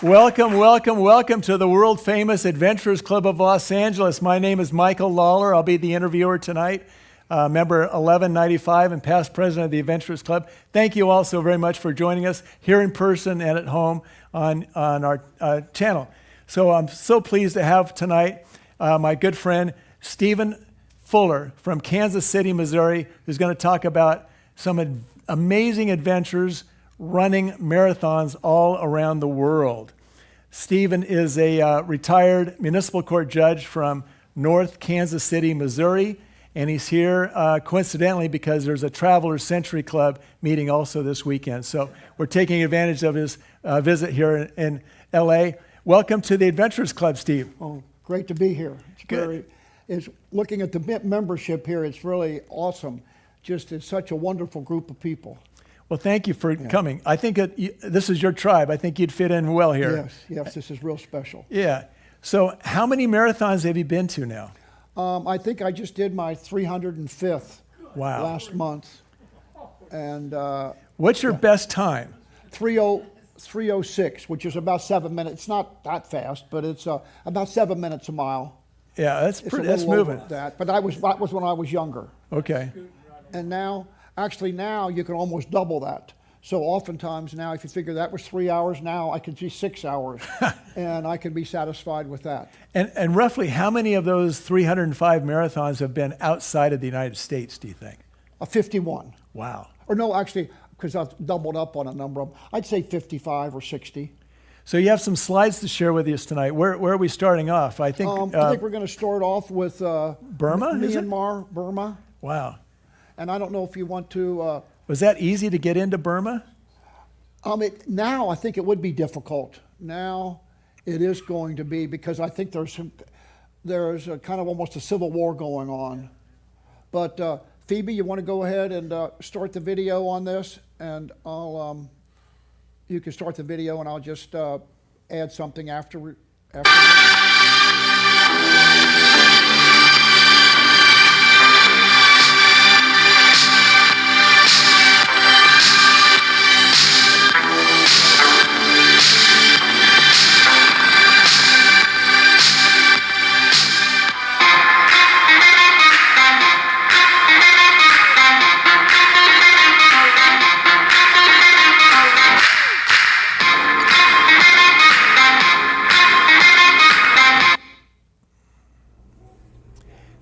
Welcome, welcome, welcome to the world-famous Adventurers Club of Los Angeles. My name is Michael Lawler. I'll be the interviewer tonight, member 1195 and past president of the Adventurers Club. Thank you all so very much for joining us here in person and at home on our channel. So I'm so pleased to have tonight my good friend Stephen Fuller from Kansas City, Missouri, who's going to talk about some amazing adventures running marathons all around the world. Stephen is a retired municipal court judge from North Kansas City, Missouri, and he's here coincidentally because there's a Travelers Century Club meeting also this weekend. So we're taking advantage of his visit here in LA. Welcome to the Adventurers Club, Steve. Oh, great to be here. It's looking at the membership here, it's really awesome. It's such a wonderful group of people. Well, thank you for coming. I think this is your tribe. I think you'd fit in well here. Yes, this is real special. Yeah. So how many marathons have you been to now? I think I just did my 305th last month. And what's your best time? 306, which is about 7 minutes. It's not that fast, but it's about 7 minutes a mile. Yeah, that's moving. But that was when I was younger. Okay. And now you can almost double that. So oftentimes now, if you figure that was 3 hours, now I can do 6 hours, and I can be satisfied with that. And roughly how many of those 305 marathons have been outside of the United States, do you think? 51. Wow. Or no, actually, because I've doubled up on a number of them, I'd say 55 or 60. So you have some slides to share with us tonight. Where are we starting off? I think we're going to start off with Burma? Myanmar, Burma. Wow. And I don't know if you want to... Was that easy to get into Burma? Now I think it would be difficult. Now it is going to be, because I think there's a kind of almost a civil war going on. But Phoebe, you want to go ahead and start the video on this? And you can start the video and I'll just add something after.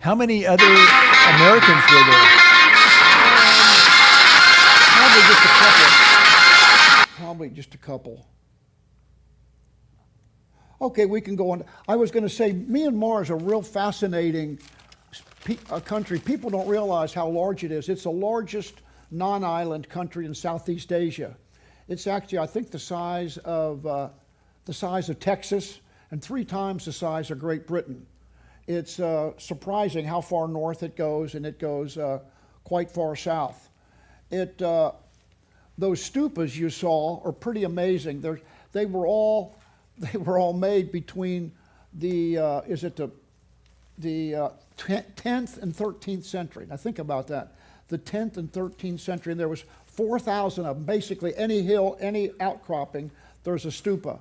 How many other Americans were there? Probably just a couple. Okay, we can go on. I was going to say Myanmar is a real fascinating country. People don't realize how large it is. It's the largest non-island country in Southeast Asia. It's actually, I think, the size of Texas and 3 times the size of Great Britain. It's surprising how far north it goes, and it goes quite far south. Those stupas you saw are pretty amazing. They were all made between the 10th and 13th century. Now think about that. The 10th and 13th century, and there was 4,000 of them. Basically, any hill, any outcropping, there's a stupa.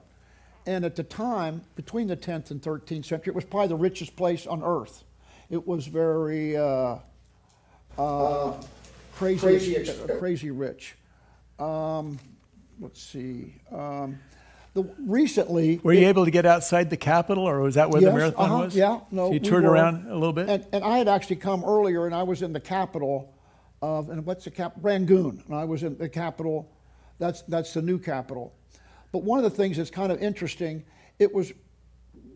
And at the time, between the 10th and 13th century, it was probably the richest place on earth. It was very crazy rich. Let's see. Recently... Were you able to get outside the capital, or was that where the marathon was? Yeah, no. So you toured around a little bit? And I had actually come earlier, and I was in the capital of, and what's the capital? Rangoon. And I was in the capital, that's the new capital. But one of the things that's kind of interesting, it was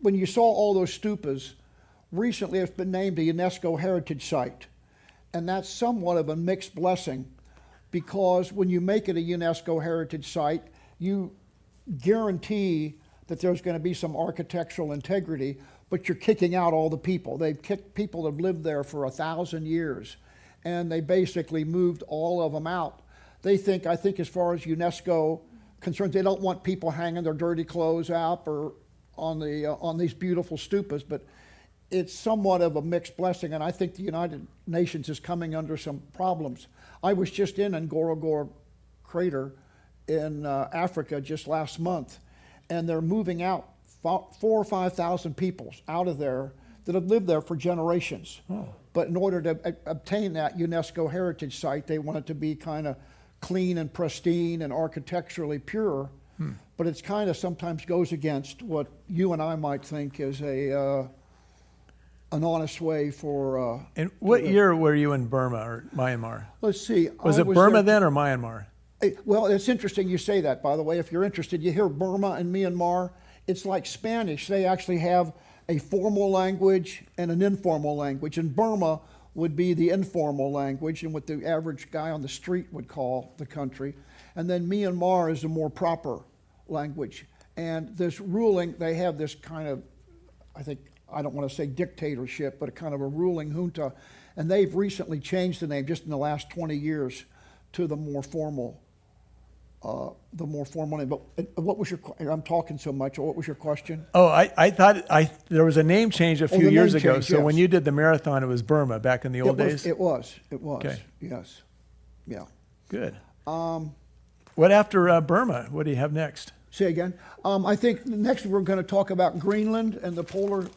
when you saw all those stupas, recently it's been named a UNESCO heritage site. And that's somewhat of a mixed blessing, because when you make it a UNESCO heritage site, you guarantee that there's going to be some architectural integrity, but you're kicking out all the people. They've kicked people that have lived there for 1,000 years, and they basically moved all of them out. I think as far as UNESCO concerns, they don't want people hanging their dirty clothes out or on these beautiful stupas, but it's somewhat of a mixed blessing, and I think the United Nations is coming under some problems. I was just in Ngorongoro crater in Africa just last month, and they're moving out 4,000 or 5,000 people out of there that have lived there for generations. Oh. But in order to obtain that UNESCO heritage site, they want it to be kind of clean and pristine and architecturally pure. But it's kind of sometimes goes against what you and I might think is an honest way for. And what year were you in Burma or Myanmar? Let's see. Was it Burma then or Myanmar? Well, it's interesting you say that, by the way. If you're interested, you hear Burma and Myanmar. It's like Spanish. They actually have a formal language and an informal language. And Burma would be the informal language and what the average guy on the street would call the country. And then Myanmar is a more proper language. And this ruling, they have this kind of, I don't want to say dictatorship, but a kind of a ruling junta. And they've recently changed the name just in the last 20 years to the more formal name. But what was your, I'm talking so much, what was your question? Oh, I thought there was a name change a few years ago. Change, so yes. when you did the marathon, it was Burma back in the old days? It was, Okay. yes, yeah. Good. What after Burma? What do you have next? Say again. I think next we're going to talk about Greenland and the polar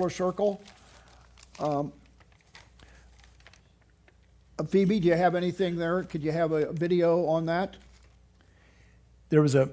circle. Phoebe, do you have anything there? Could you have a video on that? There was a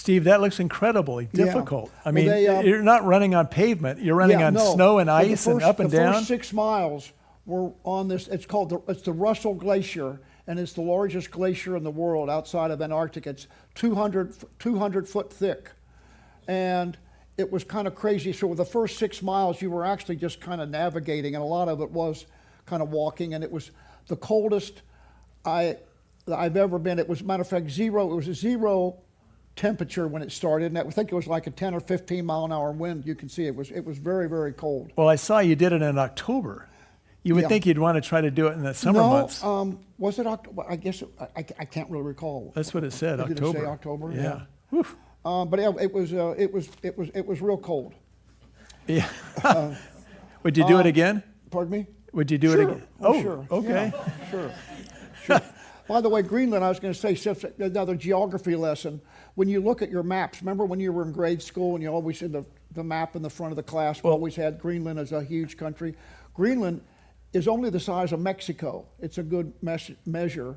Steve, that looks incredibly difficult. I mean, you're not running on pavement. You're running on snow and ice and up and down. The first 6 miles were on this. It's called it's the Russell Glacier, and it's the largest glacier in the world outside of Antarctica. It's 200 foot thick, and it was kind of crazy. So the first 6 miles, you were actually just kind of navigating, and a lot of it was kind of walking, and it was the coldest I've ever been. It was, matter of fact, zero. It was a zero temperature when it started, and I think it was like a 10 or 15 mile an hour wind. You can see it was very, very cold. Well, I saw you did it in October. You would think you'd want to try to do it in the summer months. Was it October? I guess I can't really recall. That's what it said. Did October. it say October? Yeah. But it was real cold. Yeah. Would you do it again? Pardon me? Would you do it again? Oh, sure. Okay. Yeah, sure. By the way, Greenland, I was going to say, another geography lesson. When you look at your maps, remember when you were in grade school and you always had the map in the front of the class, we always had Greenland as a huge country. Greenland is only the size of Mexico. It's a good measure,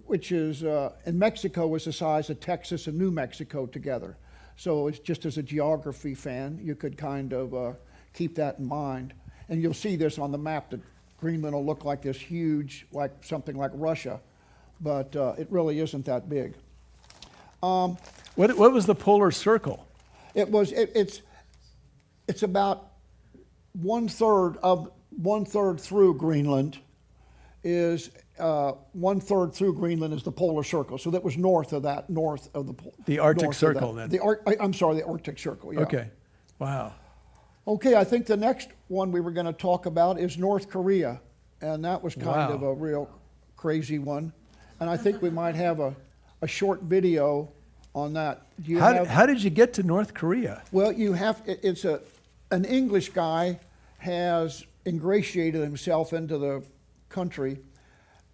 which is, and Mexico is the size of Texas and New Mexico together. So it's just as a geography fan, you could kind of keep that in mind. And you'll see this on the map that Greenland will look like this huge, like something like Russia, but it really isn't that big. What was the polar circle? It's about one third through Greenland is 1/3 through Greenland is the polar circle. So that was north of that, The Arctic north of Circle, that. then. I'm sorry, the Arctic Circle. Yeah. Okay. Wow. Okay, I think the next one we were going to talk about is North Korea, and that was kind Wow. of a real crazy one. And I think we might have a short video on that. Do you have? How did you get to North Korea? Well, you have. It's an English guy has ingratiated himself into the country,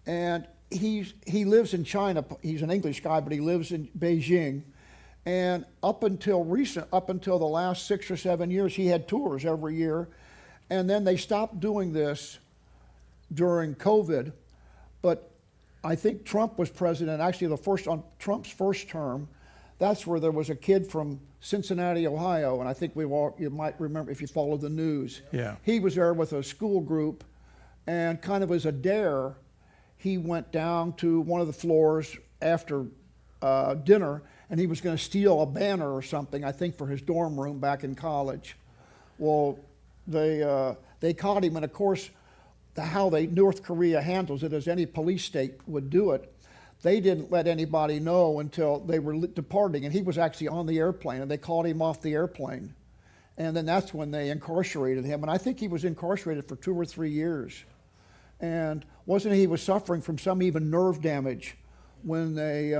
and he lives in China. He's an English guy, but he lives in Beijing. And up until the last 6 or 7 years, he had tours every year, and then they stopped doing this during COVID. But I think Trump was president. Actually, on Trump's first term, that's where there was a kid from Cincinnati, Ohio, and I think you might remember if you followed the news. Yeah. He was there with a school group, and kind of as a dare, he went down to one of the floors after dinner, and he was going to steal a banner or something, I think, for his dorm room back in college. Well, they caught him, and of course, how North Korea handles it, as any police state would do it, they didn't let anybody know until they were departing, and he was actually on the airplane, and they called him off the airplane. And then that's when they incarcerated him, and I think he was incarcerated for 2 or 3 years. And he was suffering from some even nerve damage when they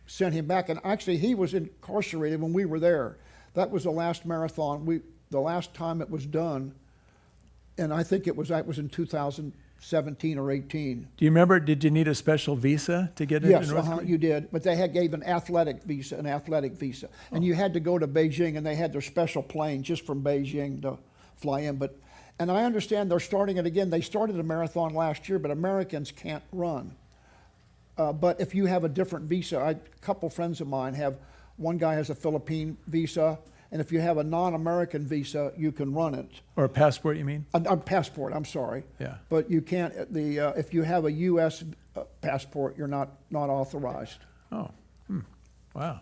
sent him back. And actually, he was incarcerated when we were there. That was the last marathon, the last time it was done, and I think that was in 2017 or 18. Do you remember, did you need a special visa to get into Yes, North Korea? you did, but they gave an athletic visa, and you had to go to Beijing, and they had their special plane just from Beijing to fly in. And I understand they're starting it again. They started a marathon last year, but Americans can't run. But if you have a different visa, a couple friends of mine one guy has a Philippine visa, and if you have a non-American visa, you can run it. Or a passport, you mean? A passport, I'm sorry. Yeah. But you can't, if you have a U.S. passport, you're not authorized. Oh, wow.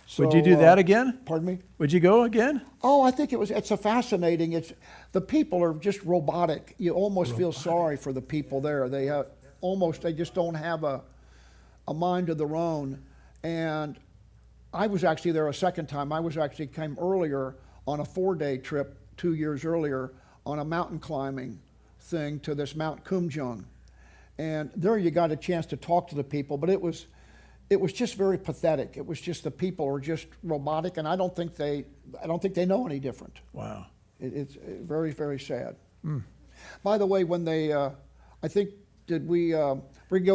So, Would you do that again? Pardon me? Would you go again? Oh, I think it's a fascinating, the people are just robotic. You almost feel sorry for the people there. They just don't have a mind of their own. And I was actually there a second time. Came earlier on a 4-day trip 2 years earlier on a mountain climbing thing to this Mount Kumjung. And there you got a chance to talk to the people, but it was just very pathetic. It was just the people are just robotic, and I don't think they know any different. Wow. It's very, very sad. By the way, when they, I think, we go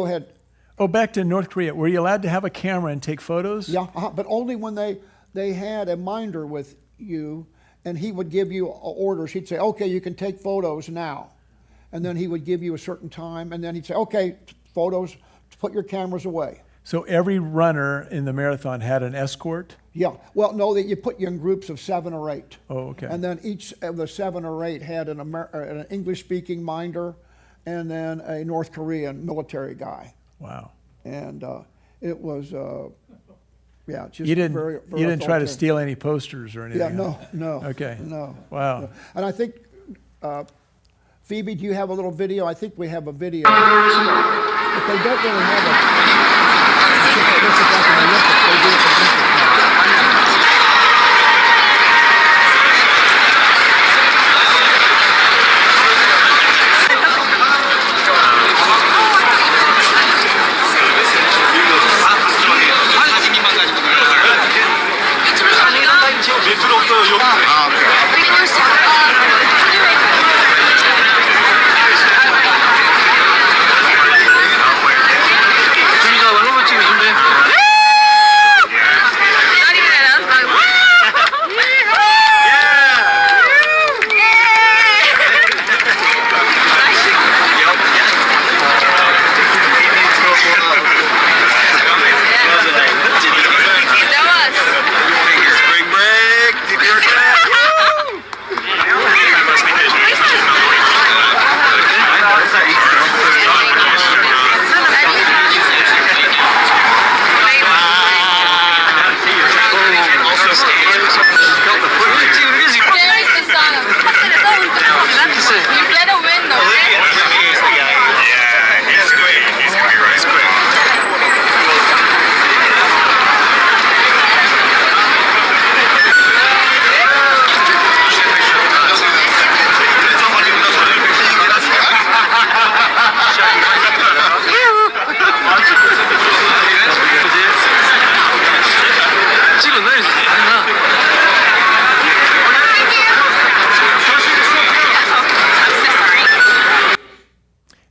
ahead. Oh, back to North Korea. Were you allowed to have a camera and take photos? Yeah, but only when they had a minder with you, and he would give you orders. He'd say, okay, you can take photos now. And then he would give you a certain time, and then he'd say, okay, photos, put your cameras away. So every runner in the marathon had an escort? Yeah, well, no, you put you in groups of 7 or 8. Oh, okay. And then each of the 7 or 8 had an English-speaking minder, and then a North Korean military guy. Wow. And it was, just You didn't, very, very you didn't try to authoritarian. steal any posters or anything? Yeah, huh? no. Okay. No. Wow. No. And I think, Phoebe, do you have a little video? I think we have a video. But they don't really have a... This is like an Olympics. They do it for Olympics now.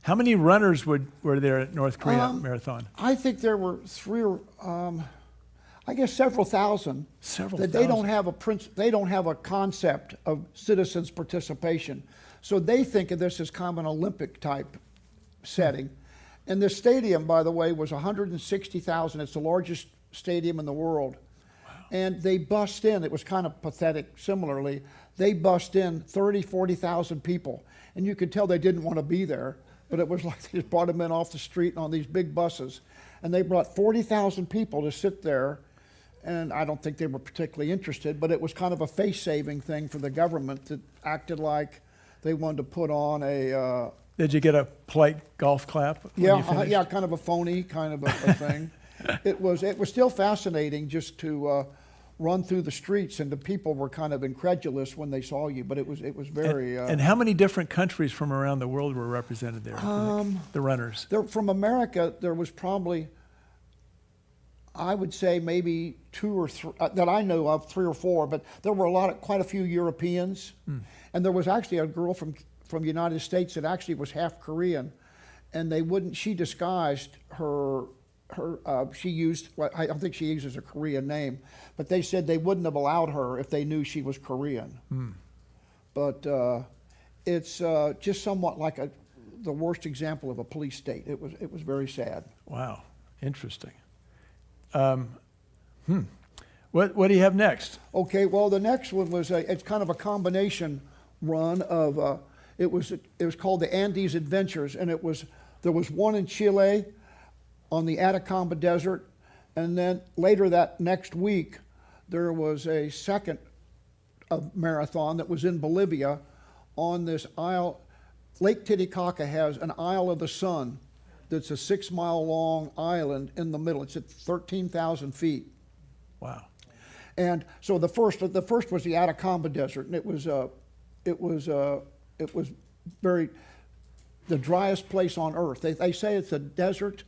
How many runners were there at North Korea Marathon? I think there were I guess several thousand. Several that thousand. They don't have a concept of citizens' participation, so they think of this as kind of an Olympic type setting. And the stadium, by the way, was 160,000. It's the largest stadium in the world. Wow. And they bussed in. It was kind of pathetic. Similarly, they bussed in 30, 40,000 people, and you could tell they didn't want to be there. But it was like they just brought them in off the street on these big buses. And they brought 40,000 people to sit there. And I don't think they were particularly interested, but it was kind of a face-saving thing for the government that acted like they wanted to put on a... Did you get a polite golf clap when you finished? Yeah, kind of a phony kind of a thing. It was still fascinating just to run through the streets, and the people were kind of incredulous when they saw you, but it was very... And how many different countries from around the world were represented there, the runners? From America, there was probably, I would say maybe 2 or 3, that I know of, 3 or 4, but there were quite a few Europeans, and there was actually a girl from the United States that actually was half Korean, and she disguised she used, I don't think she uses a Korean name, but they said they wouldn't have allowed her if they knew she was Korean. But it's just somewhat like the worst example of a police state. It was very sad. Wow, interesting. What do you have next? Okay, well, the next one was it's kind of a combination run of it was called the Andes Adventures, and there was one in Chile on the Atacama Desert, and then later that next week there was a second marathon that was in Bolivia on this isle. Lake Titicaca has an Isle of the Sun that's a 6-mile long island in the middle. It's at 13,000 feet. Wow. And so the first was the Atacama Desert, and it was the driest place on earth. They say it's a desert,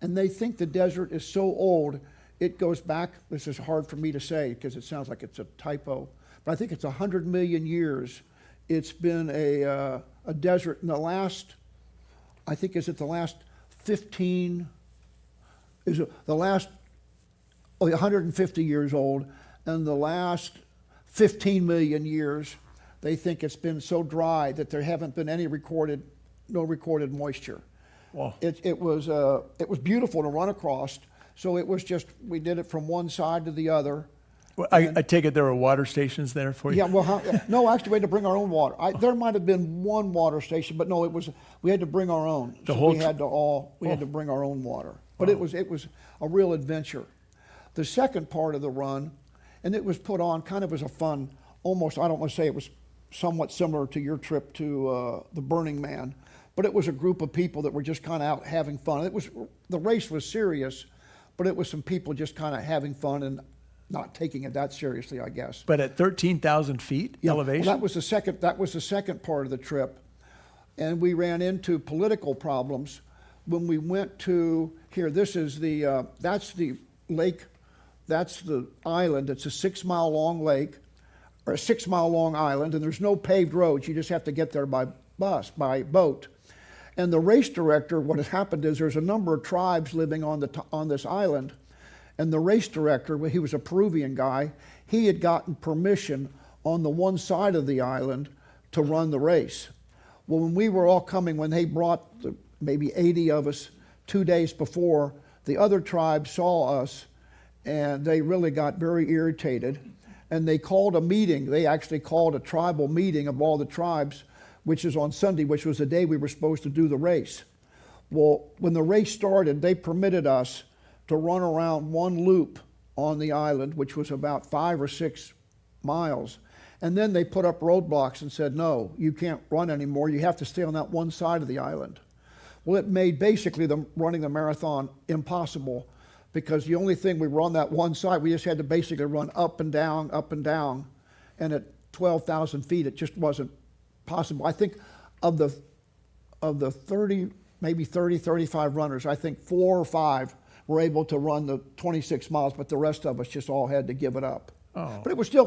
and they think the desert is so old, it goes back, this is hard for me to say because it sounds like it's a typo, but I think it's 100 million years. It's been a desert in the last, I think is it the last 15, is it the last 150 years old, and the last 15 million years, they think it's been so dry that there haven't been no recorded moisture. Wow. It was beautiful to run across. So it was just, we did it from one side to the other. Well, I take it there were water stations there for you? Yeah, well, no, actually we had to bring our own water. There might have been one water station, but no, we had to bring our own. We had to bring our own water. But it was a real adventure. The second part of the run, and it was put on kind of as a fun, almost, I don't want to say it was somewhat similar to your trip to the Burning Man, but it was a group of people that were just kind of out having fun. The race was serious, but it was some people just kind of having fun and not taking it that seriously, I guess. But at 13,000 feet elevation? Well, that was the second part of the trip. And we ran into political problems when we went to, here, this is that's the lake, that's the island. It's a 6-mile long lake, or a 6-mile long island, and there's no paved roads. You just have to get there by boat. And the race director, what had happened is there's a number of tribes living on this island, and the race director, he was a Peruvian guy, he had gotten permission on the one side of the island to run the race. Well, when we were all coming, when they brought maybe 80 of us 2 days before, the other tribes saw us, and they really got very irritated, and they called a meeting. They actually called a tribal meeting of all the tribes, which is on Sunday, which was the day we were supposed to do the race. Well, when the race started, they permitted us to run around one loop on the island, which was about 5 or 6 miles. And then they put up roadblocks and said, no, you can't run anymore. You have to stay on that one side of the island. Well, it made basically running the marathon impossible, because the only thing we were on that one side, we just had to basically run up and down, and at 12,000 feet, it just wasn't possible. I think of the 30, maybe 30, 35 runners, I think 4 or 5 were able to run the 26 miles, but the rest of us just all had to give it up. Oh. But it was still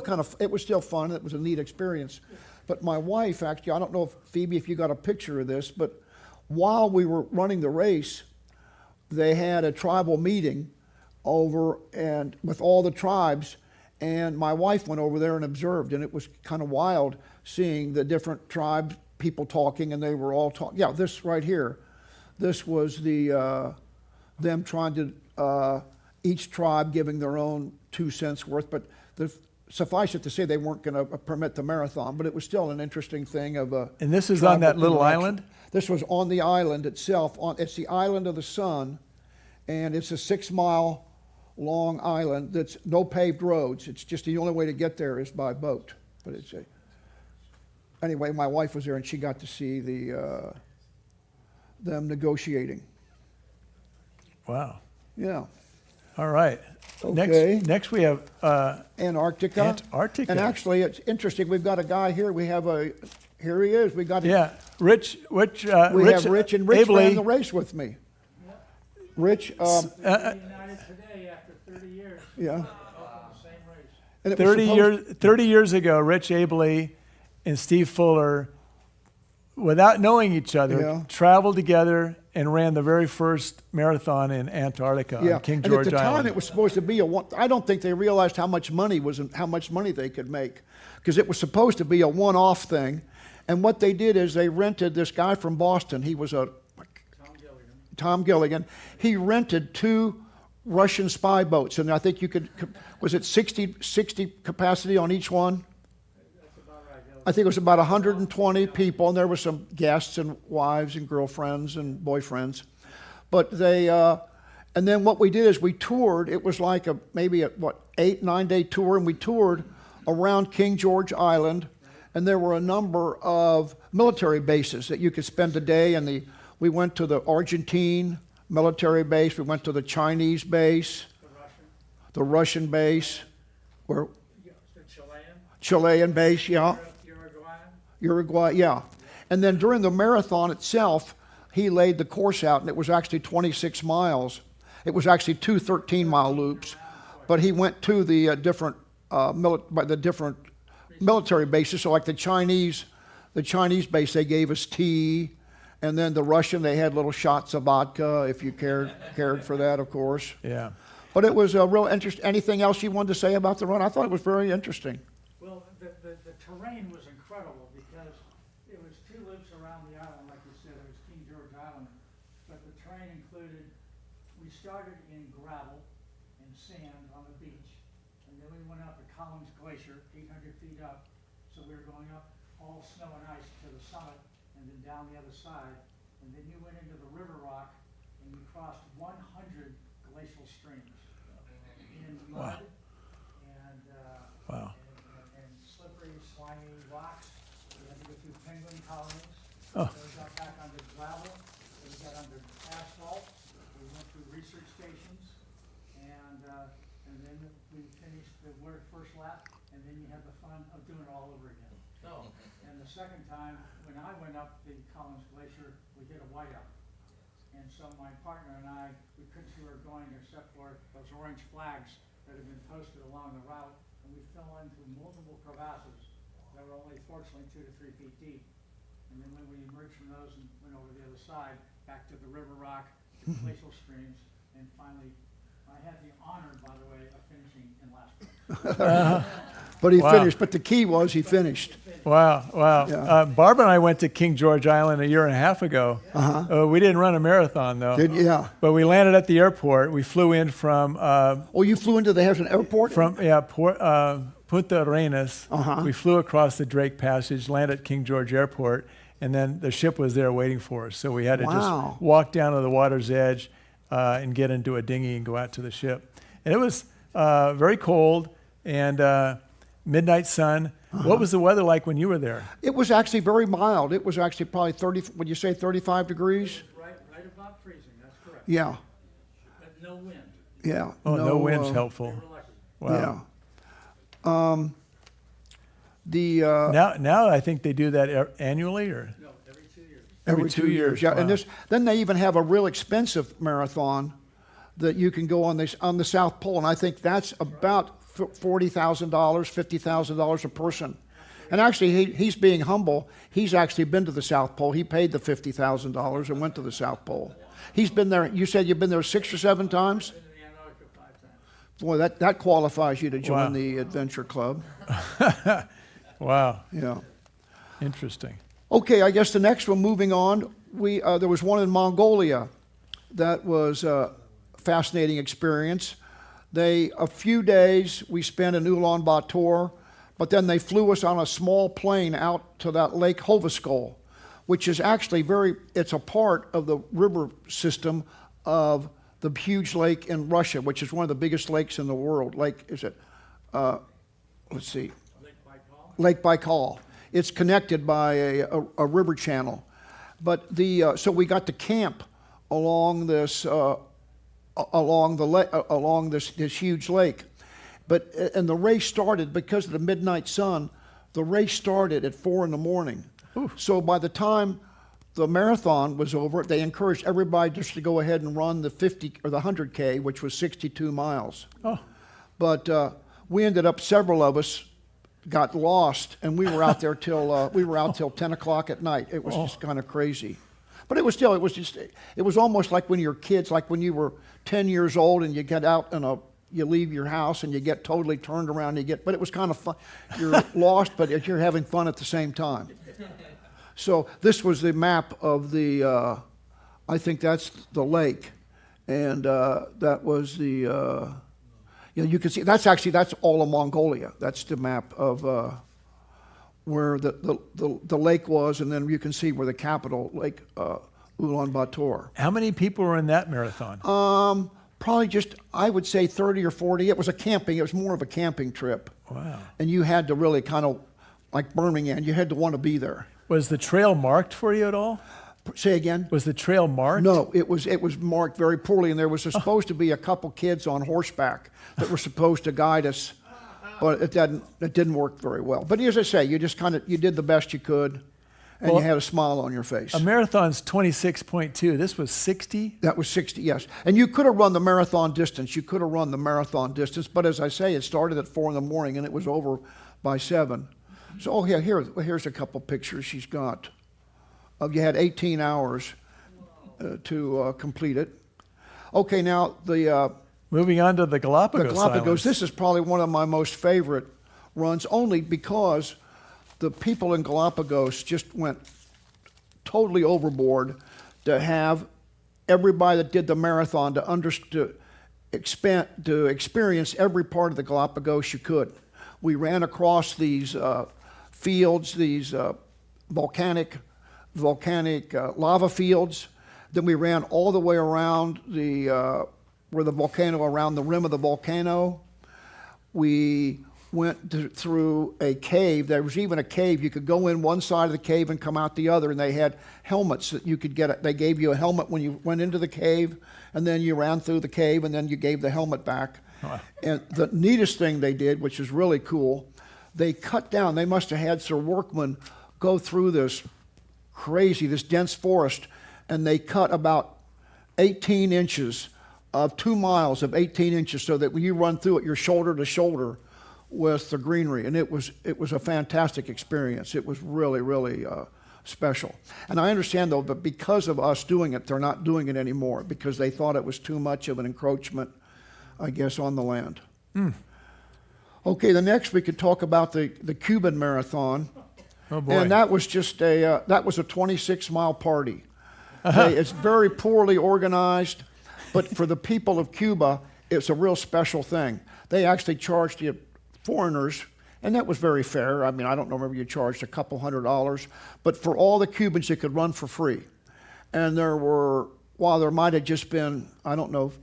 fun. It was a neat experience. But my wife, actually, I don't know if Phoebe, if you got a picture of this, but while we were running the race, they had a tribal meeting over and with all the tribes, and my wife went over there and observed, and it was kind of wild seeing the different tribes, people talking, and they were all talking. Yeah, this right here, this was the them trying to each tribe giving their own 2 cents worth, but suffice it to say they weren't going to permit the marathon, but it was still an interesting thing of a. And this is on that little island? This was on the island itself. It's the Island of the Sun, and it's a 6 mile long island that's no paved roads. It's just the only way to get there is by boat. But it's anyway, my wife was there and she got to see them negotiating. Wow. Yeah. All right. Okay. Next we have Antarctica. Antarctica. And actually, it's interesting. We've got a guy here. Here he is. We got. Yeah, Rich. We have Rich, and Rich Abley. ran the race with me. Rich. United today after 30 years. Yeah. Both in the same race. And it was 30 years ago, Rich Abley and Steve Fuller, without knowing each other, Yeah. traveled together and ran the very first marathon in Antarctica on King George and at the Island. time, it was supposed to be a one. I don't think they realized how much money they could make, because it was supposed to be a one-off thing. And what they did is they rented this guy from Boston. He was Tom Gilligan. He rented 2 Russian spy boats, and I think was it 60 capacity on each one? That's about right. I think it was about 120 people, and there were some guests and wives and girlfriends and boyfriends. But and then what we did is we toured. It was like maybe a 8-9 day tour, and we toured around King George Island, and there were a number of military bases that you could spend a day. And we went to the Argentine military base. We went to the Chinese base, the Russian base, where The Chilean base, yeah. Uruguay, yeah. And then during the marathon itself, he laid the course out, and it was actually 26 miles. It was actually 2 13-mile loops, but he went to the different military bases. So like the Chinese base, they gave us tea, and then the Russian, they had little shots of vodka, if you cared for that, of course. Yeah. But it was a real interest. Anything else you wanted to say about the run? I thought it was very interesting. Well, the terrain was incredible because it was 2 loops around the island, like you said. It was King George Island. But the terrain included, we started in gravel and sand on the beach. And then we went up to Collins Glacier, 800 feet up. So we were going up all snow and ice to the summit and then down the other side. And then you went into the river rock and you crossed 100 glacial streams in mud and Wow. and slippery, slimy rocks. We had to go through penguin colonies. Oh. So we got back under gravel. We got under asphalt. We went through research stations, and then we finished the first lap. And then you had the fun of doing it all over again. Oh. And the second time, when I went up the Collins Glacier, we did a whiteout. And so my partner and I, we couldn't see where we were going except for those orange flags that had been posted along the route. And we fell into multiple crevasses that were only fortunately 2 to 3 feet deep. And then when we emerged from those and went over the other side, back to the river rock, to glacial streams, and finally, I had the honor, by the way, of finishing in last place. But he Wow. finished. But the key was he finished. Wow. Yeah. Barb and I went to King George Island a year and a half ago. We didn't run a marathon, though. Yeah. But we landed at the airport. We flew in from Oh, you flew into the Harrison Airport? Punta Arenas. We flew across the Drake Passage, landed at King George Airport, and then the ship was there waiting for us. So we had to Wow. just walk down to the water's edge and get into a dinghy and go out to the ship. And it was very cold and midnight sun. What was the weather like when you were there? It was actually very mild. It was actually probably 30, would you say 35 degrees? Right about freezing, that's correct. Yeah. But no wind. Yeah. Oh, no wind's We helpful. were lucky. Wow. Yeah. Now I think they do that annually, or No, every 2 years. every 2 years. Yeah. And Wow. then they even have a real expensive marathon that you can go on the South Pole, and I think that's about $40,000, $50,000 a person. And actually, he's being humble. He's actually been to the South Pole. He paid the $50,000 and went to the South Pole. He's been there. You said you've been there 6 or 7 times? Been to the Antarctica 5 times. Boy, that qualifies you to join Wow. the adventure club. Wow. Yeah. Interesting. Okay, I guess the next one, moving on, there was one in Mongolia that was a fascinating experience. A few days we spent in Ulaanbaatar, but then they flew us on a small plane out to that Lake Hoveskol, which is actually it's a part of the river system of the huge lake in Russia, which is one of the biggest lakes in the world. Let's see. Lake Baikal. It's connected by a river channel. But so we got to camp along this this huge lake. And the race started because of the midnight sun. The race started at 4 a.m. So by the time the marathon was over, they encouraged everybody just to go ahead and run the 50 or the 100K, which was 62 miles. Oh. But we ended up, several of us got lost, and we were out there till 10 o'clock at night. It was just kind of crazy. But it was almost like when you're kids, like when you were 10 years old and you get out and you leave your house and you get totally turned around. But it was kind of fun. You're lost, but you're having fun at the same time. So this was the map of I think that's the lake, and that was the. You can see that's all of Mongolia. That's the map of where the lake was, and then you can see where the capital, Lake Ulaanbaatar. How many people were in that marathon? Probably just, I would say 30 or 40. It was more of a camping trip. Wow. And you had to really kind of, like Birmingham, you had to want to be there. Was the trail marked for you at all? Say again? Was the trail marked? No, it was marked very poorly, and there was supposed to be a couple kids on horseback that were supposed to guide us, but it didn't work very well. But as I say, you did the best you could, and you had a smile on your face. A marathon's 26.2. This was 60? That was 60, yes. And you could have run the marathon distance. But as I say, it started at 4 a.m. and it was over by 7. So, here's a couple pictures she's got. You had 18 hours to complete it. Okay, now Moving on to the Galapagos Islands. This is probably one of my most favorite runs, only because the people in Galapagos just went totally overboard to have everybody that did the marathon to experience every part of the Galapagos you could. We ran across these fields, these volcanic lava fields. Then we ran all the way around around the rim of the volcano. We went through a cave. There was even a cave. You could go in one side of the cave and come out the other, and they had helmets that you could get. They gave you a helmet when you went into the cave, and then you ran through the cave, and then you gave the helmet back. Wow. And the neatest thing they did, which is really cool, they cut down. They must have had some workmen go through this dense forest, and they cut about 18 inches of 2 miles of 18 inches so that when you run through it, you're shoulder to shoulder with the greenery. And it was a fantastic experience. It was really, really special. And I understand, though, that because of us doing it, they're not doing it anymore because they thought it was too much of an encroachment, I guess, on the land. Okay, the next we could talk about the Cuban marathon. Oh boy. And that was just a 26-mile party. It's very poorly organized, but for the people of Cuba, it's a real special thing. They actually charged the foreigners, and that was very fair. I mean, I don't know, maybe you charged a couple $100, but for all the Cubans, you could run for free. And while there might have just been,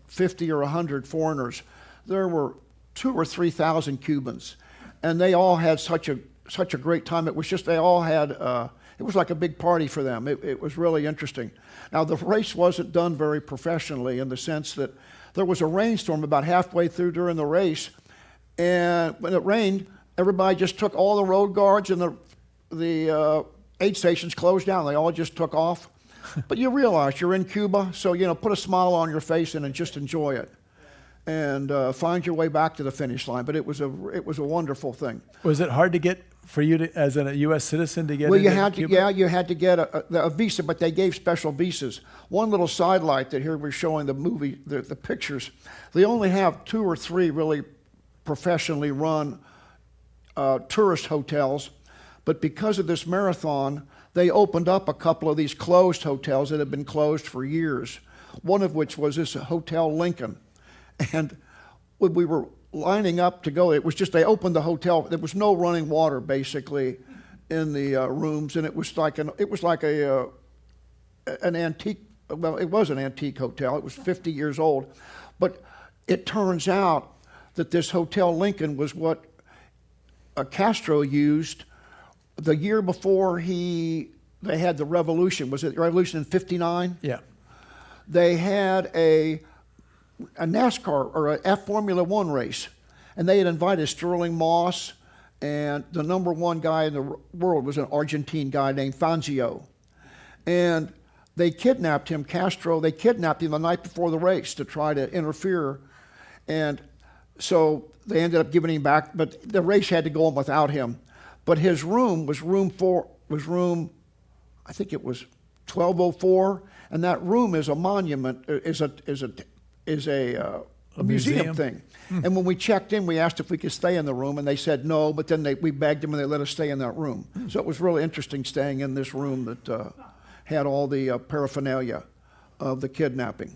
50 or 100 foreigners, there were 2,000 or 3,000 Cubans, and they all had such a great time. It was just, they all had, it was like a big party for them. It was really interesting. Now, the race wasn't done very professionally in the sense that there was a rainstorm about halfway through during the race, and when it rained, everybody just took all the road guards and the aid stations closed down. They all just took off. But you realize you're in Cuba, so, put a smile on your face and just enjoy it. And find your way back to the finish line. But it was a wonderful thing. Was it hard to get for you to, as a U.S. citizen to get Well, into you had to, Cuba? yeah, you had to get a visa, but they gave special visas. One little sidelight that here we're showing the movie, the pictures. They only have 2 or 3 really professionally run tourist hotels, but because of this marathon, they opened up a couple of these closed hotels that had been closed for years. One of which was this Hotel Lincoln, and when we were lining up to go, it was just they opened the hotel. There was no running water basically in the rooms, and it was like an antique. Well, it was an antique hotel. It was 50 years old, but it turns out that this Hotel Lincoln was what Castro used the year before they had the revolution. Was it the revolution in '59? Yeah. They had a NASCAR or a Formula One race, and they had invited Sterling Moss, and the number 1 guy in the world was an Argentine guy named Fangio, and they kidnapped him. Castro, they kidnapped him the night before the race to try to interfere, and so they ended up giving him back. But the race had to go on without him. But his room was I think it was 1204, and that room is a monument, is a museum thing. And when we checked in, we asked if we could stay in the room, and they said no, but then we begged them and they let us stay in that room. So it was really interesting staying in this room that had all the paraphernalia of the kidnapping.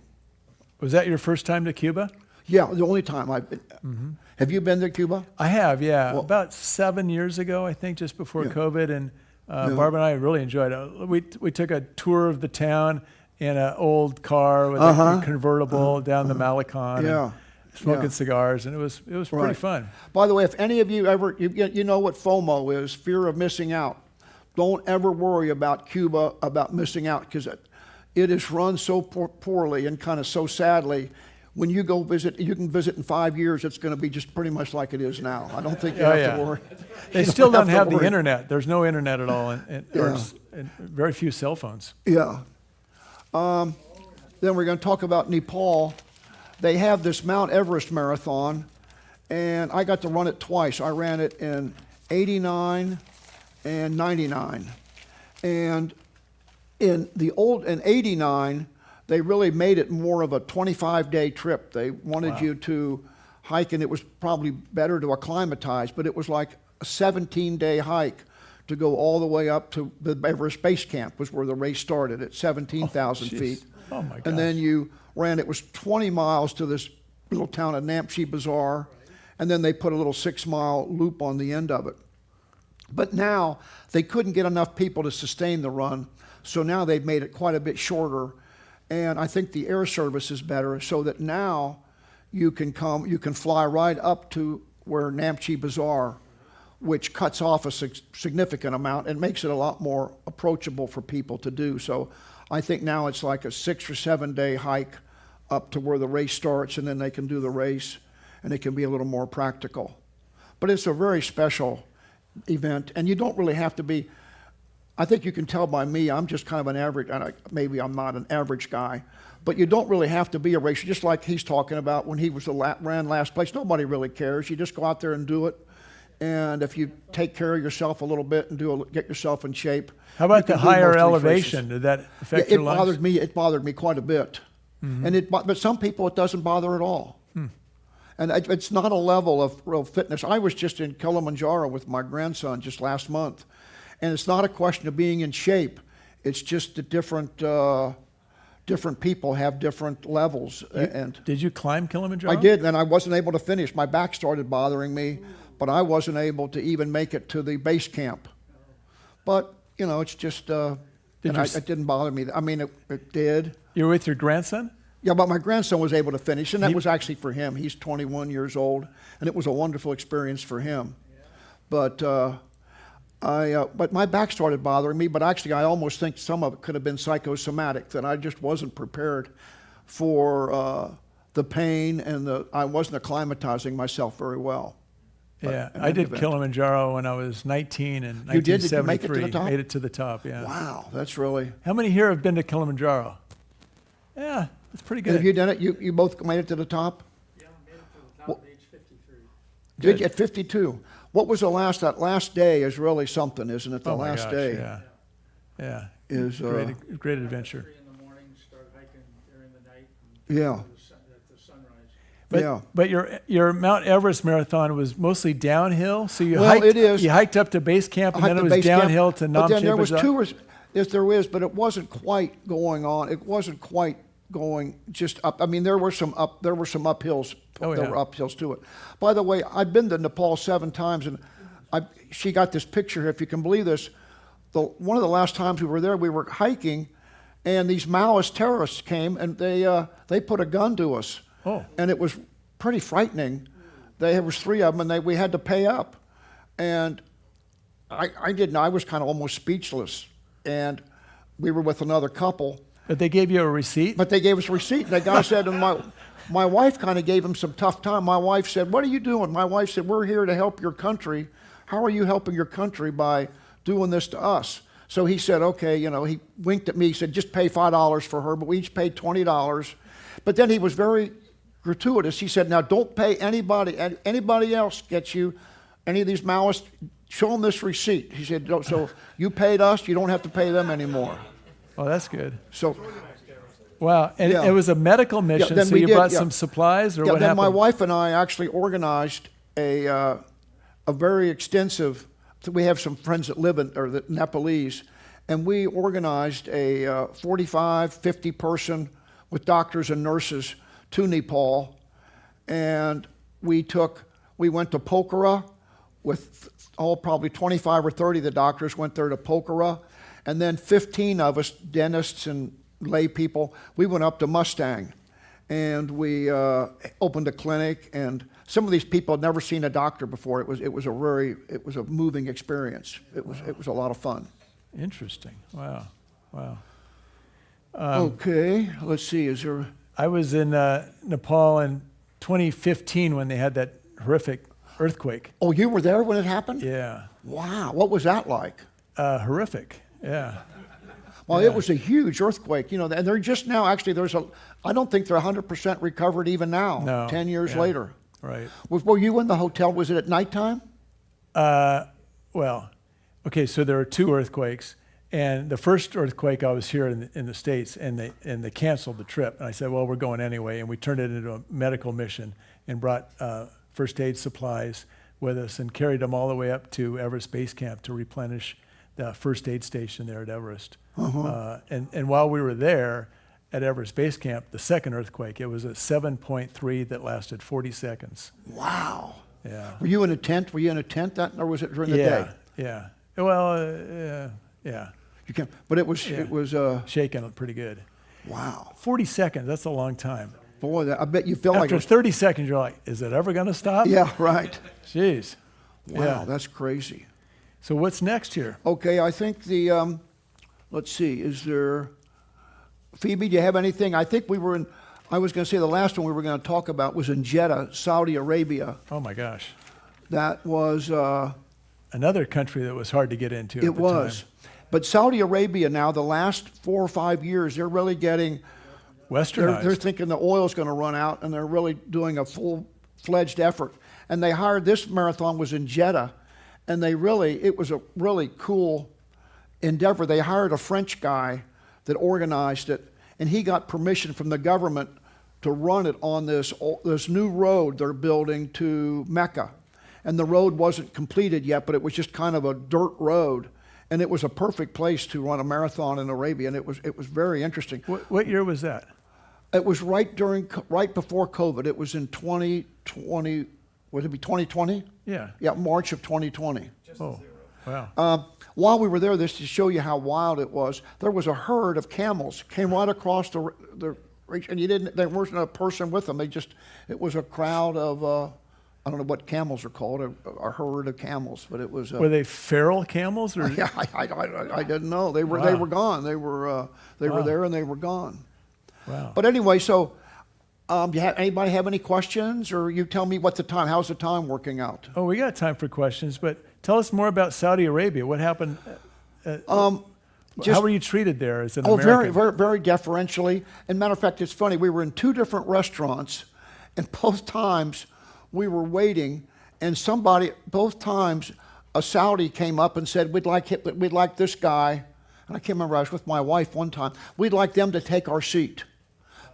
Was that your first time to Cuba? Yeah, the only time I've been. Have you been to Cuba? I have, yeah. Well, about 7 years ago, I think, just before Yeah. COVID, and Barb and I really enjoyed it. We took a tour of the town in an old car with a convertible down the Malecon, Yeah. and smoking Yeah. cigars, and it was pretty Right. fun. By the way, if any of you ever, you know what FOMO is, fear of missing out. Don't ever worry about Cuba, about missing out, because it is run so poorly and kind of so sadly. When you go visit, you can visit in 5 years, it's going to be just pretty much like it is now. I don't think you have to worry. They You still don't to have the worry. internet. There's no internet at all, and Yeah. very few cell phones. Yeah. Then we're going to talk about Nepal. They have this Mount Everest marathon, and I got to run it twice. I ran it in '89 and '99. And in '89, they really made it more of a 25-day trip. They wanted you to hike, and it was probably better to acclimatize, but it was like a 17-day hike to go all the way up to the Everest Base Camp, was where the race started at 17,000 feet. Oh my gosh. And then you ran, it was 20 miles to this little town of Namche Bazaar, and then they put a little 6-mile loop on the end of it. But now they couldn't get enough people to sustain the run, so now they've made it quite a bit shorter. And I think the air service is better, so that now you can fly right up to where Namche Bazaar, which cuts off a significant amount and makes it a lot more approachable for people to do. So I think now it's like a 6 or 7 day hike up to where the race starts, and then they can do the race, and it can be a little more practical. But it's a very special event, and you don't really have to be. I think you can tell by me, I'm just kind of an average, maybe I'm not an average guy, but you don't really have to be a racer, just like he's talking about when he ran last place. Nobody really cares. You just go out there and do it. And if you take care of yourself a little bit and get yourself in shape. How about you the can do higher most of these elevation? races. Did that affect Yeah, your lungs? it bothered me quite a bit. And but some people it doesn't bother at all. And it's not a level of real fitness. I was just in Kilimanjaro with my grandson just last month. And it's not a question of being in shape. It's just that different people have different levels. Did you climb Kilimanjaro? I did, and I wasn't able to finish. My back started bothering me, but I wasn't able to even make it to the base camp. But, it's just, it didn't bother me. I mean, it did. You were with your grandson? Yeah, but my grandson was able to finish, and that was actually for him. He's 21 years old, and it was a wonderful experience for him. But but my back started bothering me, but actually I almost think some of it could have been psychosomatic, that I just wasn't prepared for the pain, and I wasn't acclimatizing myself very well. Yeah, I did Kilimanjaro when I was 19 in You did? 1973. Did you make it to the top? Made it to the top, yeah. Wow, that's really... How many here have been to Kilimanjaro? Yeah, it's pretty good. Have you done it? You both made it to the top? Yeah, I made it to the top at age 53. Did you? At 52? what was the last, that last day is really something, isn't it? The Oh my last gosh, day yeah. Yeah. is, Great adventure. 3 in the morning, start hiking during the night. yeah, At the sunrise. But, yeah. but your Mount Everest marathon was mostly downhill, so you Well, hiked. it is. You hiked up to base camp, and I then it hiked was the base camp, downhill to but then there was Namche. yes, there is, but it wasn't quite going on. It wasn't quite going just up. I mean, there were some uphills. Oh, There yeah. were uphills to it. By the way, I've been to Nepal 7 times, and she got this picture here. If you can believe this, one of the last times we were there, we were hiking, and these Maoist terrorists came, and they put a gun to us. Oh. And it was pretty frightening. There was 3 of them, and we had to pay up. And I didn't. I was kind of almost speechless. And we were with another couple. But they gave you a receipt. But they gave us a receipt. And the guy said, and my wife kind of gave him some tough time. My wife said, "What are you doing?" My wife said, "We're here to help your country. How are you helping your country by doing this to us?" So he said, "Okay," he winked at me. He said, "Just pay $5 for her." But we each paid $20. But then he was very gratuitous. He said, "Now don't pay anybody else gets you any of these Maoists. Show them this receipt." He said, "So you paid us, you don't have to pay them anymore." Oh, that's good. So Wow, and Yeah. it was a medical mission, then so we you did, brought yeah. some supplies, or yeah, what then happened? my wife and I actually organized a very extensive. We have some friends that live or the Nepalese, and we organized a 45, 50 person with doctors and nurses to Nepal, and we went to Pokhara with probably 25 or 30 of the doctors went there to Pokhara, and then 15 of us, dentists and lay people, we went up to Mustang, and we opened a clinic, and some of these people had never seen a doctor before. It was a moving experience. It was a lot of fun. Interesting. Wow. Okay, let's see. Is there? I was in Nepal in 2015 when they had that horrific earthquake. Oh, you were there when it happened? Yeah. Wow, what was that like? Horrific. Yeah. Well, Yeah. it was a huge earthquake, and they're just now, actually, I don't think they're 100% recovered even now, No. 10 years Yeah. later. Right. Were you in the hotel? Was it at nighttime? Well, okay, so there were 2 earthquakes, and the first earthquake I was here in the States, and they canceled the trip. And I said, well, we're going anyway, and we turned it into a medical mission and brought first aid supplies with us and carried them all the way up to Everest Base Camp to replenish the first aid station there at Everest. And while we were there at Everest Base Camp, the second earthquake, it was a 7.3 that lasted 40 seconds. Wow. Yeah. Were you in a tent? Or was it during the day? Yeah. Well, yeah. You can, but it was Shaking pretty good. wow. 40 seconds, that's a long time. Boy, I bet you felt like it After was, 30 seconds, you're like, is it ever going to stop? yeah, right. Jeez. Wow, Yeah. that's crazy. So what's next here? Okay, I think let's see, is there, Phoebe, do you have anything? I think I was going to say the last one we were going to talk about was in Jeddah, Saudi Arabia. Oh my gosh. That was, Another country that was hard to get into. it was. But Saudi Arabia now, the last 4 or 5 years, they're really getting, Westernized. they're thinking the oil's going to run out, and they're really doing a full-fledged effort. And they hired, this marathon was in Jeddah, and it was a really cool endeavor. They hired a French guy that organized it, and he got permission from the government to run it on this new road they're building to Mecca. And the road wasn't completed yet, but it was just kind of a dirt road. And it was a perfect place to run a marathon in Arabia, and it was very interesting. What year was that? It was right before COVID. It was in 2020. Would it be 2020? Yeah. Yeah, March of 2020. Oh, wow. While we were there, this to show you how wild it was. There was a herd of camels came right across the and there wasn't a person with them. It was a crowd of I don't know what camels are called, a herd of camels, but it was. Were they feral camels or? Yeah, I didn't know. They were gone. They were there and they were gone. Wow. But anyway, so anybody have any questions, or you tell me how's the time working out? Oh, we got time for questions, but tell us more about Saudi Arabia. What happened? How were you treated there as an American? Very, very, very deferentially. And matter of fact, it's funny. We were in 2 different restaurants, and both times we were waiting, and somebody, both times, a Saudi came up and said, we'd like this guy, and I can't remember, I was with my wife one time, we'd like them to take our seat.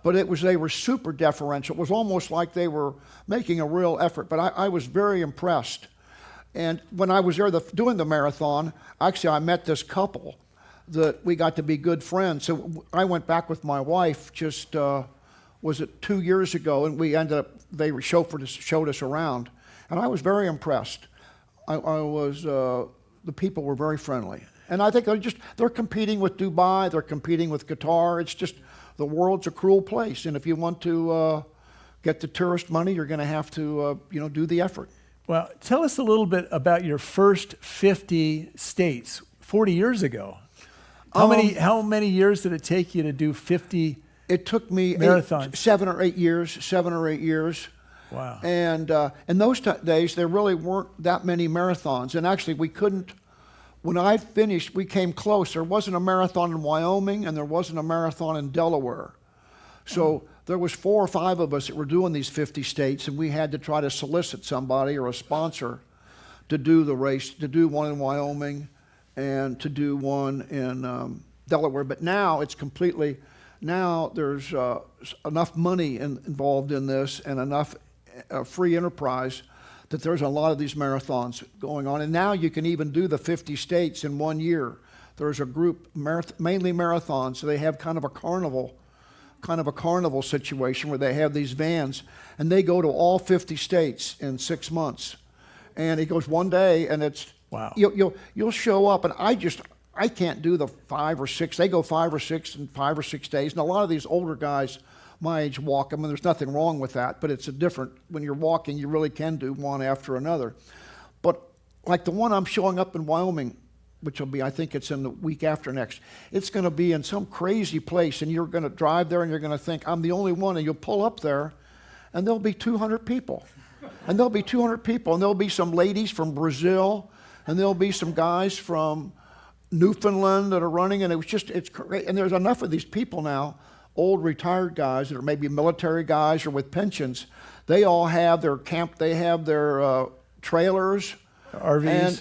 But they were super deferential. It was almost like they were making a real effort, but I was very impressed. And when I was there doing the marathon, actually I met this couple that we got to be good friends. So I went back with my wife just, was it 2 years ago, and we ended up, they showed us around. And I was very impressed. The people were very friendly. And I think they're competing with Dubai, they're competing with Qatar. It's just, the world's a cruel place. And if you want to get the tourist money, you're going to have to, do the effort. Well, tell us a little bit about your first 50 states 40 years ago. How many years did it take you to do 50 It took me marathons? 7 or 8 years. Wow. And in those days, there really weren't that many marathons. And actually, when I finished, we came close. There wasn't a marathon in Wyoming, and there wasn't a marathon in Delaware. So there was 4 or 5 of us that were doing these 50 states, and we had to try to solicit somebody or a sponsor to do the race, to do one in Wyoming and to do one in Delaware. But now now there's enough money involved in this and enough free enterprise that there's a lot of these marathons going on. And now you can even do the 50 states in 1 year. There's a group, mainly marathons, so they have kind of a carnival situation where they have these vans, and they go to all 50 states in 6 months. And it goes one day, and it's, wow. You'll show up, and I can't do the 5 or 6. They go 5 or 6 in 5 or 6 days, and a lot of these older guys my age walk them, and there's nothing wrong with that, but it's when you're walking, you really can do one after another. But like the one I'm showing up in Wyoming, which will be, I think it's in the week after next, it's going to be in some crazy place, and you're going to drive there and you're going to think, I'm the only one, and you'll pull up there, and there'll be 200 people. And there'll be 200 people, and there'll be some ladies from Brazil, and there'll be some guys from Newfoundland that are running, and it's great. And there's enough of these people now, old retired guys that are maybe military guys or with pensions. They all have their camp, they have their trailers, RVs,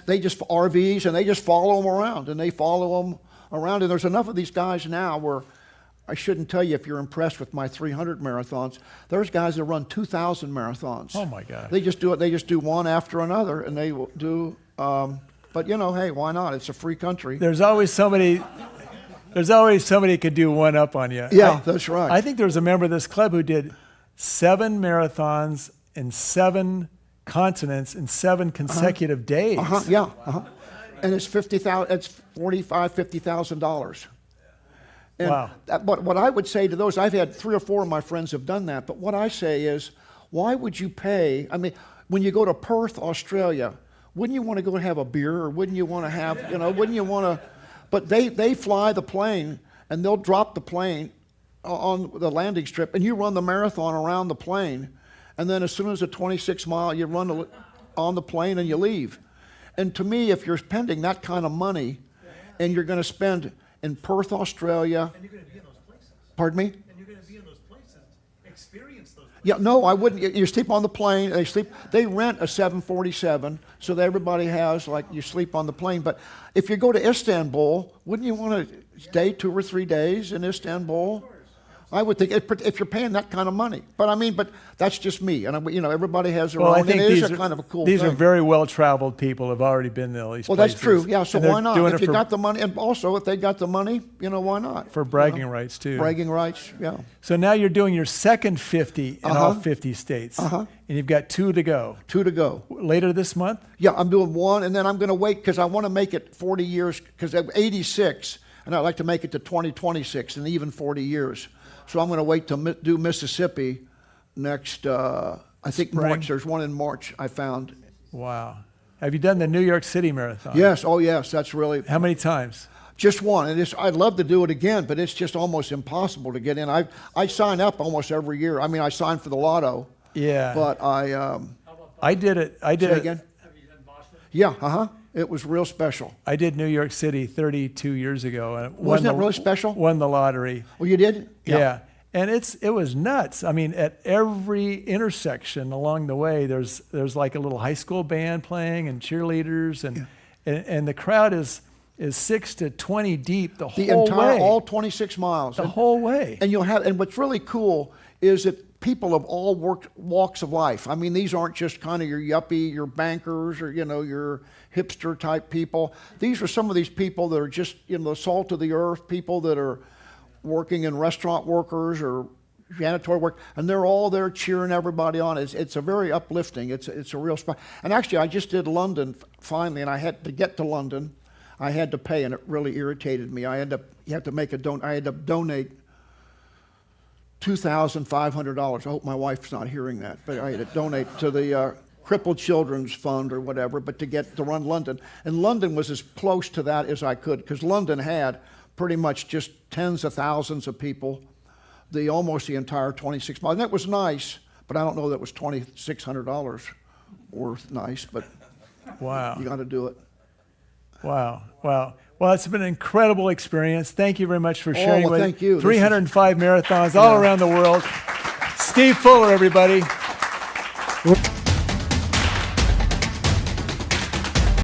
and they just follow them around, and and there's enough of these guys now where I shouldn't tell you if you're impressed with my 300 marathons. There's guys that run 2,000 marathons. Oh my God! They just do it. They just do one after another, and they will do. But hey, why not? It's a free country. There's always somebody could do one up on you. Yeah, that's right. I think there was a member of this club who did 7 marathons in 7 continents in 7 consecutive days. And it's $50,000. And wow. But what I would say to those, I've had 3 or 4 of my friends have done that. But what I say is, why would you pay? I mean, when you go to Perth, Australia, wouldn't you want to go and have a beer, or wouldn't you want to have, wouldn't you want to? But they fly the plane, and they'll drop the plane on the landing strip, and you run the marathon around the plane, and then as soon as a 26-mile, you run on the plane and you leave. And to me, if you're spending that kind of money, and you're going to spend in Perth, Australia, and you're going to be in those places. Pardon me? And you're going to be in those places, experience those places. Yeah, no, I wouldn't. You sleep on the plane. They rent a 747, so that everybody has, like, you sleep on the plane. But if you go to Istanbul, wouldn't you want to stay 2 or 3 days in Istanbul? I would think if you're paying that kind of money. But that's just me. And everybody has their own. I think and it is a kind of a cool thing. These are very well-traveled people who've already been to all these places. Well, that's true. Yeah, so And they're why not? doing If it you got the money, and also if they got the money, why not? for bragging rights too. Bragging rights, yeah. So now you're doing your second 50 in all 50 states, and you've got 2 to go. 2 to go. Later this month? Yeah, I'm doing 1, and then I'm going to wait because I want to make it 40 years, because I'm 86, and I'd like to make it to 2026 and even 40 years. So I'm going to wait to do Mississippi next, I think Spring. March. There's one in March I found. Wow. Have you done the New York City Marathon? Yes, oh yes, that's really. How many times? Just one, and I'd love to do it again, but it's just almost impossible to get in. I sign up almost every year. I mean, I signed for the lotto. Yeah. But I did it. Say again? Have you done Boston? Yeah, It was real special. I did New York City 32 years ago. And Wasn't it really special? Won the lottery. Well, you did? Yeah. And it was nuts. I mean, at every intersection along the way, there's like a little high school band playing and cheerleaders, and the crowd is 6 to 20 deep the whole way. All 26 miles. The whole way. And what's really cool is that people of all walks of life. I mean, these aren't just kind of your yuppie, your bankers, or your hipster type people. These are some of these people that are just the salt of the earth, people that are working in restaurant workers or janitorial work, and they're all there cheering everybody on. It's a very uplifting. It's a real spot. And actually, I just did London finally, and I had to get to London. I had to pay, and it really irritated me. I had to donate $2,500. I hope my wife's not hearing that, but I had to donate to the Crippled Children's Fund or whatever, but to run London. And London was as close to that as I could, because London had pretty much just tens of thousands of people, almost the entire 26 miles. And that was nice, but I don't know that was $2,600 worth nice, but Wow. you got to do it. Wow. Well, it's been an incredible experience. Thank you very much for sharing well, with thank you. 305 marathons all around the world. Steve Fuller, everybody.